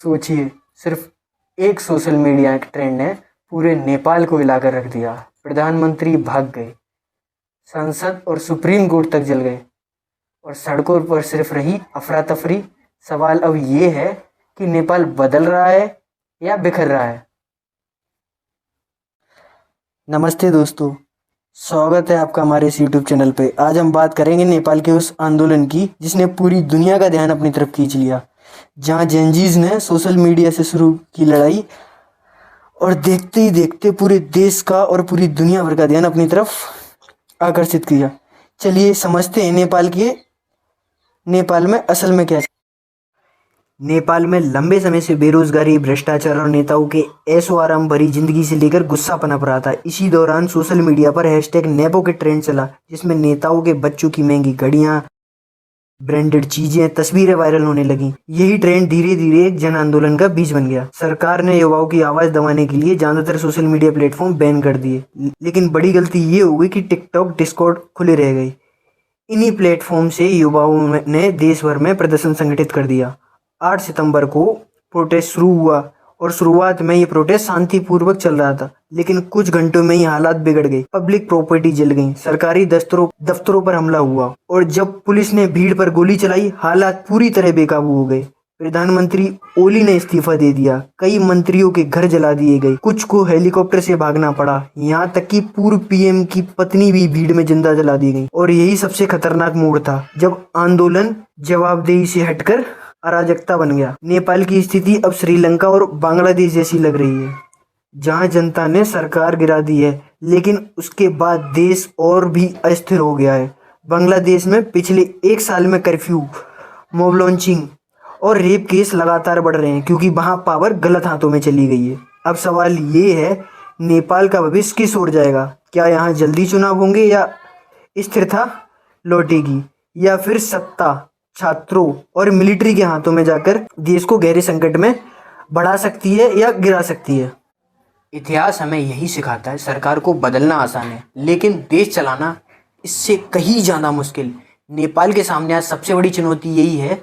सोचिए, सिर्फ एक सोशल मीडिया ट्रेंड ने पूरे नेपाल को हिलाकर रख दिया। प्रधानमंत्री भाग गए, संसद और सुप्रीम कोर्ट तक जल गए और सड़कों पर सिर्फ रही अफरा तफरी। सवाल अब ये है कि नेपाल बदल रहा है या बिखर रहा है। नमस्ते दोस्तों, स्वागत है आपका हमारे इस यूट्यूब चैनल पे। आज हम बात करेंगे नेपाल के उस आंदोलन की जिसने पूरी दुनिया का ध्यान अपनी तरफ खींच लिया, जहां जेनजीज ने सोशल मीडिया से शुरू की लड़ाई और देखते ही देखते पूरे देश का और पूरी दुनिया भर का ध्यान अपनी तरफ आकर्षित किया। चलिए समझते हैं नेपाल में असल में क्या। नेपाल में लंबे समय से बेरोजगारी, भ्रष्टाचार और नेताओं के ऐशो आराम भरी जिंदगी से लेकर गुस्सा पनप रहा था। इसी दौरान सोशल मीडिया पर हैशटैग नेपो के ट्रेंड चला, जिसमें नेताओं के बच्चों की महंगी घड़ियां, ब्रांडेड चीजें, तस्वीरें वायरल होने लगी। यही ट्रेंड धीरे धीरे एक जन आंदोलन का बीज बन गया। सरकार ने युवाओं की आवाज दबाने के लिए ज्यादातर सोशल मीडिया प्लेटफॉर्म बैन कर दिए, लेकिन बड़ी गलती ये हो गई कि टिकटॉक, डिस्कॉर्ड खुले रह गए। इन्हीं प्लेटफॉर्म से युवाओं ने देश भर में प्रदर्शन संगठित कर दिया। 8 सितंबर को प्रोटेस्ट शुरू हुआ और शुरुआत में ये प्रोटेस्ट शांतिपूर्वक चल रहा था, लेकिन कुछ घंटों में ही हालात बिगड़ गए। पब्लिक प्रॉपर्टी जल गई, सरकारी दफ्तरों पर हमला हुआ और जब पुलिस ने भीड़ पर गोली चलाई, हालात पूरी तरह बेकाबू हो गए। प्रधानमंत्री ओली ने इस्तीफा दे दिया, कई मंत्रियों के घर जला दिए गए, कुछ को हेलीकॉप्टर से भागना पड़ा, यहाँ तक कि पूर्व पीएम की पत्नी भी भीड़ में जिंदा जला दी गई। और यही सबसे खतरनाक मोड़ था, जब आंदोलन जवाबदेही से हटकर अराजकता बन गया। नेपाल की स्थिति अब श्रीलंका और बांग्लादेश जैसी लग रही है, जहां जनता ने सरकार गिरा दी है, लेकिन उसके बाद देश और भी अस्थिर हो गया है। बांग्लादेश में पिछले 1 साल में कर्फ्यू, मॉब लॉन्चिंग और रेप केस लगातार बढ़ रहे हैं, क्योंकि वहां पावर गलत हाथों में चली गई है। अब सवाल ये है, नेपाल का भविष्य किस ओर जाएगा? क्या यहाँ जल्दी चुनाव होंगे या स्थिरता लौटेगी, या फिर सत्ता छात्रों और मिलिट्री के हाथों में जाकर देश को गहरे संकट में बढ़ा सकती है या गिरा सकती है? इतिहास हमें यही सिखाता है, सरकार को बदलना आसान है, लेकिन देश चलाना इससे कहीं ज़्यादा मुश्किल। नेपाल के सामने आज सबसे बड़ी चुनौती यही है,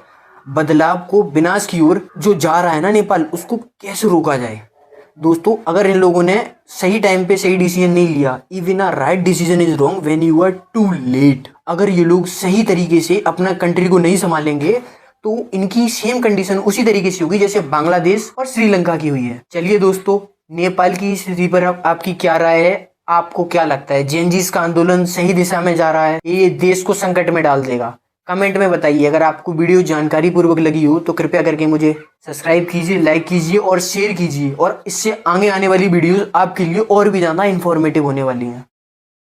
बदलाव को विनाश की ओर जो जा रहा है ना नेपाल, उसको कैसे रोका जाए। दोस्तों, अगर इन लोगों ने सही टाइम पे सही डिसीजन नहीं लिया, even a right decision is wrong when you are too late. अगर ये लोग सही तरीके से अपना कंट्री को नहीं संभालेंगे तो इनकी सेम कंडीशन उसी तरीके से होगी जैसे बांग्लादेश और श्रीलंका की हुई है। चलिए दोस्तों, नेपाल की स्थिति पर आपकी क्या राय है? आपको क्या लगता है, जेनजीज का आंदोलन सही दिशा में जा रहा है, ये देश को संकट में डाल देगा? कमेंट में बताइए। अगर आपको वीडियो जानकारी पूर्वक लगी हो तो कृपया करके मुझे सब्सक्राइब कीजिए, लाइक कीजिए और शेयर कीजिए, और इससे आगे आने वाली वीडियोस आपके लिए और भी ज़्यादा इन्फॉर्मेटिव होने वाली हैं।